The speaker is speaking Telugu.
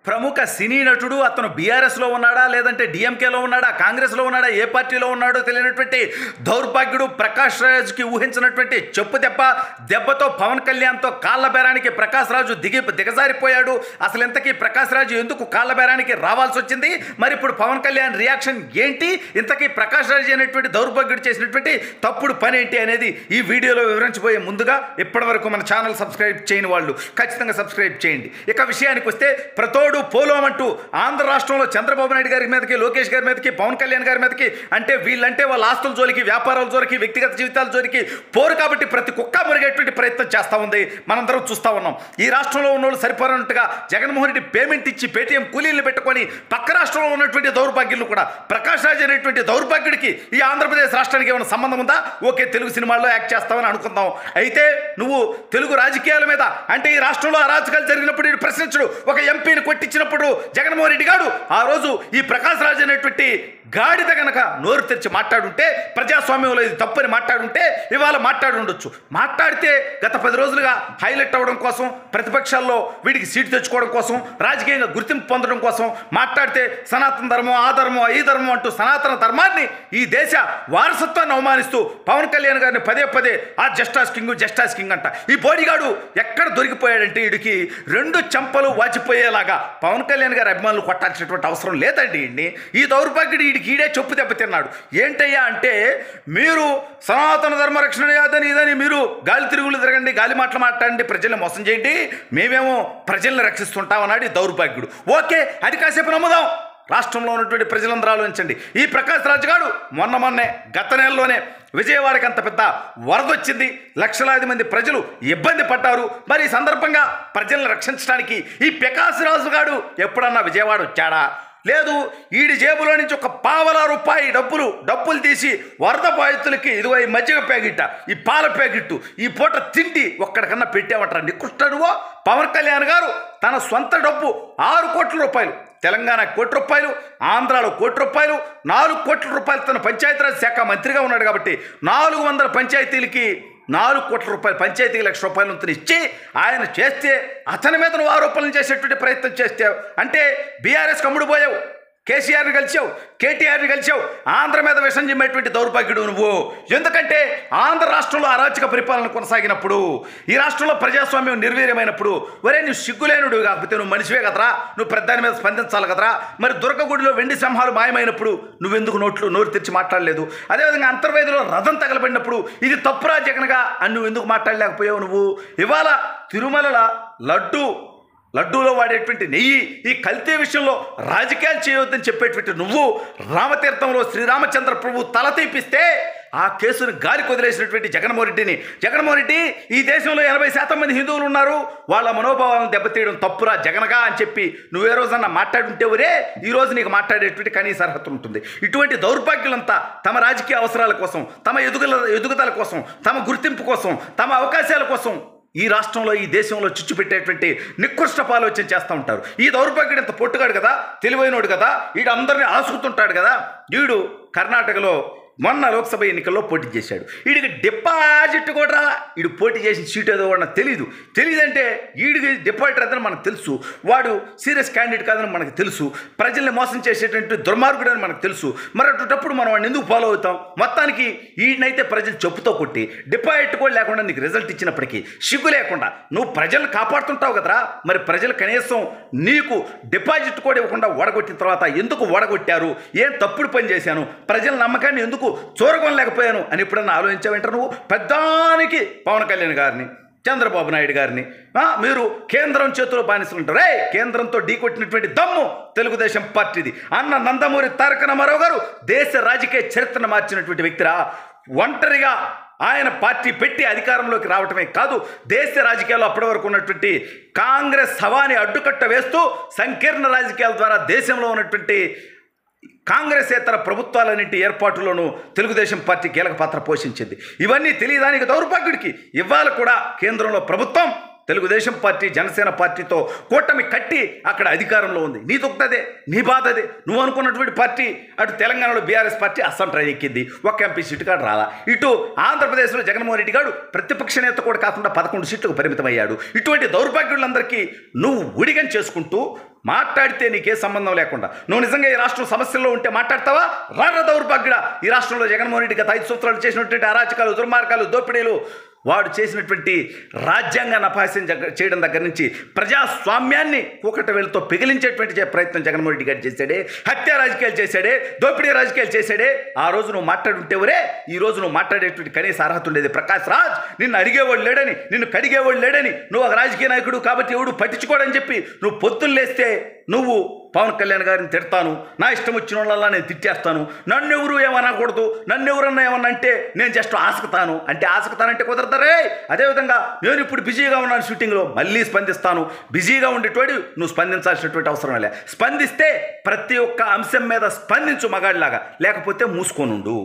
ప్రముఖ సినీ నటుడు అతను బీఆర్ఎస్లో ఉన్నాడా లేదంటే డిఎంకేలో ఉన్నాడా కాంగ్రెస్లో ఉన్నాడా ఏ పార్టీలో ఉన్నాడో తెలియనటువంటి దౌర్భాగ్యుడు ప్రకాష్ రాజ్కి ఊహించినటువంటి చెప్పు దెబ్బతో పవన్ కళ్యాణ్తో కాళ్ళ బేరానికి ప్రకాష్ రాజు దిగజారిపోయాడు. అసలు ఇంతకీ ప్రకాష్ రాజు ఎందుకు కాళ్ళ బేరానికి రావాల్సి వచ్చింది? మరి ఇప్పుడు పవన్ కళ్యాణ్ రియాక్షన్ ఏంటి? ఇంతకీ ప్రకాష్ రాజు అనేటువంటి దౌర్భాగ్యుడు చేసినటువంటి తప్పుడు పని ఏంటి అనేది ఈ వీడియోలో వివరించబోయే ముందుగా ఇప్పటివరకు మన ఛానల్ సబ్స్క్రైబ్ చేయని వాళ్ళు ఖచ్చితంగా సబ్స్క్రైబ్ చేయండి. ఇక విషయానికి వస్తే పోలోం అంటూ ఆంధ్ర రాష్ట్రంలో చంద్రబాబు నాయుడు గారి మీదకి, లోకేష్ గారి మీదకి, పవన్ కళ్యాణ్ గారి మీదకి, అంటే వీళ్ళంటే వాళ్ళ ఆస్తుల జోలికి, వ్యాపారాల జోలికి, వ్యక్తిగత జీవితాల జోలికి పోరు కాబట్టి ప్రతి కుక్క మురిగేటువంటి ప్రయత్నం చేస్తూ ఉంది. మనందరం చూస్తూ ఉన్నాం. ఈ రాష్ట్రంలో ఉన్న వాళ్ళు సరిపోయినట్టుగా జగన్మోహన్ రెడ్డి పేమెంట్ ఇచ్చి పేటీఎం కూలీలు పెట్టుకొని పక్క రాష్ట్రంలో ఉన్నటువంటి దౌర్భాగ్యులు కూడా ప్రకాష్ రాజ్ అనేటువంటి దౌర్భాగ్యుడికి ఈ ఆంధ్రప్రదేశ్ రాష్ట్రానికి ఏమైనా సంబంధం ఉందా? ఓకే, తెలుగు సినిమాల్లో యాక్ట్ చేస్తామని అనుకుందాం. అయితే నువ్వు తెలుగు రాజకీయాల మీద, అంటే ఈ రాష్ట్రంలో అరాచకాలు జరిగినప్పుడు ప్రశ్నించడు ఒక ఎంపీని కొట్టించినప్పుడు జగన్మోహన్ రెడ్డి గారు ఆ రోజు ఈ ప్రకాష్ రాజ్ అనేటువంటి గాడిద గనక నోరు తెరిచి మాట్లాడుంటే, ప్రజాస్వామ్యంలో ఇది తప్పని మాట్లాడుంటే ఇవాళ మాట్లాడుండొచ్చు. మాట్లాడితే గత 10 రోజులుగా హైలైట్ అవ్వడం కోసం, ప్రతిపక్షాల్లో వీడికి సీటు తెచ్చుకోవడం కోసం, రాజకీయంగా గుర్తింపు పొందడం కోసం మాట్లాడితే సనాతన ధర్మం, ఆ ధర్మం, ఈ ధర్మం అంటూ సనాతన ధర్మాన్ని, ఈ దేశ వారసత్వాన్ని అవమానిస్తూ పవన్ కళ్యాణ్ గారిని పదే ఆ జస్టాస్ కింగ్ అంట. ఈ బోడిగాడు ఎక్కడ దొరికిపోయాడంటే వీడికి 2 చెంపలు వాచిపోయేలాగా పవన్ కళ్యాణ్ గారి అభిమానులు కొట్టాల్సినటువంటి అవసరం లేదండి. ఈ దౌర్భాగ్యుడు ఈడే చెప్పు దెబ్బతిన్నాడు. ఏంటయ్యా అంటే, మీరు సనాతన ధర్మ రక్షణ ఇదని మీరు గాలి తిరుగులు తిరగండి, గాలి మాటలు మాట్లాడండి, ప్రజల్ని మోసం చేయండి, మేమేమో ప్రజల్ని రక్షిస్తుంటాం అన్నాడు ఈ దౌర్భాగ్యుడు. ఓకే, అది కాసేపు నమ్ముదాం. రాష్ట్రంలో ఉన్నటువంటి ప్రజలందరూ ఆలోచించండి. ఈ ప్రకాష్ రాజ్ గారు మొన్నే గత నెలలోనే విజయవాడకి అంత పెద్ద వరద వచ్చింది, లక్షలాది మంది ప్రజలు ఇబ్బంది పడ్డారు. మరి ఈ సందర్భంగా ప్రజలను రక్షించడానికి ఈ ప్రకాష్ రాజు గారు ఎప్పుడన్నా విజయవాడ వచ్చాడా? లేదు. ఈడి జేబులో నుంచి ఒక ₹1 డబ్బులు తీసి వరద బాధితులకి ఇదిగో ఈ మజ్జిగ ప్యాకెట్, ఈ పాల ప్యాకెట్, ఈ పూట తిండి ఒక్కడికన్నా పెట్టామంటారా? నికృష్టడువో పవన్ కళ్యాణ్ గారు తన సొంత డబ్బు ₹6 కోట్ల, తెలంగాణ ₹1 కోటి, ఆంధ్రాలో ₹1 4 కోట్ల తన పంచాయతీరాజ్ శాఖ మంత్రిగా ఉన్నాడు కాబట్టి 400 పంచాయతీలకి ₹4 కోట్ల పంచాయతీకి ₹1,00,000 ఇచ్చి ఆయన చేస్తే, అతని మీద నువ్వు ఆరోపణలు చేసేటువంటి ప్రయత్నం చేస్తే, అంటే బీఆర్ఎస్ కమ్ముడు పోయావు, కేసీఆర్ని కలిసావు, కేటీఆర్ని కలిసావు, ఆంధ్ర మీద విషం చిమ్మేటువంటి దౌర్భాగ్యుడు నువ్వు. ఎందుకంటే ఆంధ్ర రాష్ట్రంలో అరాచక పరిపాలన కొనసాగినప్పుడు, ఈ రాష్ట్రంలో ప్రజాస్వామ్యం నిర్వీర్యమైనప్పుడు, నువ్వు సిగ్గులేనుడు కాకపోతే నువ్వు మనిషివే కదరా, నువ్వు పెద్దాని మీద స్పందించాలి కదరా. మరి దుర్గగుడిలో వెండి సింహాలు మాయమైనప్పుడు నువ్వెందుకు నోరు తెరిచి మాట్లాడలేదు? అదేవిధంగా అంతర్వేదిలో రథం తగలబడినప్పుడు ఇది తప్పురా జగన్గా అని నువ్వు ఎందుకు మాట్లాడలేకపోయావు? నువ్వు ఇవాళ తిరుమల లడ్డూలో వాడేటువంటి నెయ్యి, ఈ కల్తీ విషయంలో రాజకీయాలు చేయవద్దని చెప్పేటువంటి నువ్వు రామతీర్థంలో శ్రీరామచంద్ర ప్రభు తల తీపిస్తే ఆ కేసును గాలి కొదిలేసినటువంటి జగన్మోహన్ రెడ్డి ఈ దేశంలో 80% మంది హిందువులు ఉన్నారు, వాళ్ళ మనోభావాలను దెబ్బతీయడం తప్పురా జగన్గా అని చెప్పి నువ్వే రోజన్నా మాట్లాడుంటే ఈరోజు నీకు మాట్లాడేటువంటి కనీస అర్హత ఉంటుంది. ఇటువంటి దౌర్భాగ్యులంతా తమ రాజకీయ అవసరాల కోసం, తమ ఎదుగుదల కోసం, తమ గుర్తింపు కోసం, తమ అవకాశాల కోసం ఈ రాష్ట్రంలో, ఈ దేశంలో చిచ్చు పెట్టేటువంటి నికృష్టపు ఆలోచన చేస్తూ ఉంటారు. ఈ దౌర్భాగ్యుడు ఇంత పొట్టుగాడు కదా, తెలివైనోడు కదా, వీడు అందరినీ ఆసుకుతుంటాడు కదా. వీడు కర్ణాటకలో మొన్న లోక్సభ ఎన్నికల్లో పోటీ చేశాడు. వీడికి డిపాజిట్ కూడా వీడు పోటీ చేసిన సీట్ ఏదో కూడా తెలియదంటే వీడికి డిపాజిట్ అదని మనకు తెలుసు, వాడు సీరియస్ క్యాండిడేట్ కాదని మనకు తెలుసు, ప్రజల్ని మోసం చేసేటువంటి దుర్మార్గుడు అని మనకు తెలుసు. మరి అటువంటిప్పుడు మనం వాడిని ఎందుకు ఫాలో అవుతాం? మొత్తానికి వీడినైతే ప్రజలు చెప్పుతో కొట్టి డిపాజిట్ కూడా లేకుండా నీకు రిజల్ట్ ఇచ్చినప్పటికీ సిగ్గు లేకుండా నువ్వు ప్రజలను కాపాడుతుంటావు కదరా. మరి ప్రజలు కనీసం నీకు డిపాజిట్ కూడా ఇవ్వకుండా ఓడగొట్టిన తర్వాత ఎందుకు ఓడగొట్టారు, ఏం తప్పుడు పని చేశాను, ప్రజల నమ్మకాన్ని ఎందుకు చూరగొనలేకపోయాను అని ఎప్పుడన్నా ఆలోచించావంటారు? నువ్వు పెద్దానికి పవన్ కళ్యాణ్ గారిని, చంద్రబాబు నాయుడు గారిని మీరు కేంద్రం చేతిలో బానిసలుంటారు. కేంద్రంతో ఢీకొట్టినటువంటి దమ్ము తెలుగుదేశం పార్టీది. అన్న నందమూరి తారక రామారావు గారు దేశ రాజకీయ చరిత్రను మార్చినటువంటి వ్యక్తిరా. ఒంటరిగా ఆయన పార్టీ పెట్టి అధికారంలోకి రావటమే కాదు, దేశ రాజకీయాల్లో అప్పటి వరకు ఉన్నటువంటి కాంగ్రెస్ హవాని అడ్డుకట్ట వేస్తూ సంకీర్ణ రాజకీయాల ద్వారా దేశంలో ఉన్నటువంటి కాంగ్రెసేతర ప్రభుత్వాలన్నింటి ఏర్పాటులోనూ తెలుగుదేశం పార్టీ కీలక పాత్ర పోషించింది. ఇవన్నీ తెలియదానికి దౌర్భాగ్యుడికి ఇవాళ కూడా కేంద్రంలో ప్రభుత్వం తెలుగుదేశం పార్టీ జనసేన పార్టీతో కూటమి కట్టి అక్కడ అధికారంలో ఉంది. నీ దుఃఖదే, నీ బాధదే. నువ్వు అనుకున్నటువంటి పార్టీ అటు తెలంగాణలో బీఆర్ఎస్ పార్టీ అస్సాం ట్రైన్ ఎక్కింది, ఒక్క ఎంపీ సీటు కాడు రాలా. ఇటు ఆంధ్రప్రదేశ్లో జగన్మోహన్ రెడ్డి గారు ప్రతిపక్ష నేత కూడా కాకుండా 11 సీట్లకు పరిమితమయ్యాడు. ఇటువంటి దౌర్భాగ్యులందరికీ నువ్వు ఉడిగం చేసుకుంటూ మాట్లాడితే నీకే సంబంధం లేకుండా నువ్వు నిజంగా ఈ రాష్ట్రం సమస్యల్లో ఉంటే మాట్లాడతావా? రారా దౌర్భాగ్యుడా. ఈ రాష్ట్రంలో జగన్మోహన్ రెడ్డి గత 5 సంవత్సరాలు చేసినటువంటి అరాచకాలు, దుర్మార్గాలు, దోపిడీలు, వాడు చేసినటువంటి రాజ్యాంగాన్ని అపహాస్యం చేయడం దగ్గర నుంచి ప్రజాస్వామ్యాన్ని కూకట వేలుతో పిగిలించేటువంటి ప్రయత్నం జగన్మోహన్ రెడ్డి గారు చేశాడే. హత్య రాజకీయాలు చేశాడే, దోపిడీ రాజకీయాలు చేశాడే. ఆ రోజు నువ్వు మాట్లాడుంటేవరే ఈ రోజు నువ్వు మాట్లాడేటువంటి కనీస అర్హత ఉండేది. ప్రకాష్ రాజ్ నిన్ను అడిగేవాడు లేడని, నిన్ను కడిగేవాడు లేడని, నువ్వు ఒక రాజకీయ నాయకుడు కాబట్టి ఎవడు పట్టించుకోడని చెప్పి నువ్వు పొత్తులు లేస్తే నువ్వు పవన్ కళ్యాణ్ గారిని తిడతాను, నా ఇష్టం వచ్చిన వాళ్ళ నేను తిట్టేస్తాను, నన్ను ఎవరు ఏమనకూడదు, నన్ను ఎవరన్నా ఏమన్నా అంటే నేను జస్ట్ ఆసకుతాను అంటే ఆసకుతానంటే కుదరదరే. అదేవిధంగా నేను ఇప్పుడు బిజీగా ఉన్నాను షూటింగ్లో, మళ్ళీ స్పందిస్తాను. బిజీగా ఉండేటోడు నువ్వు స్పందించాల్సినటువంటి అవసరం లే. స్పందిస్తే ప్రతి ఒక్క అంశం మీద స్పందించు మగాడిలాగా, లేకపోతే మూసుకోనుండు.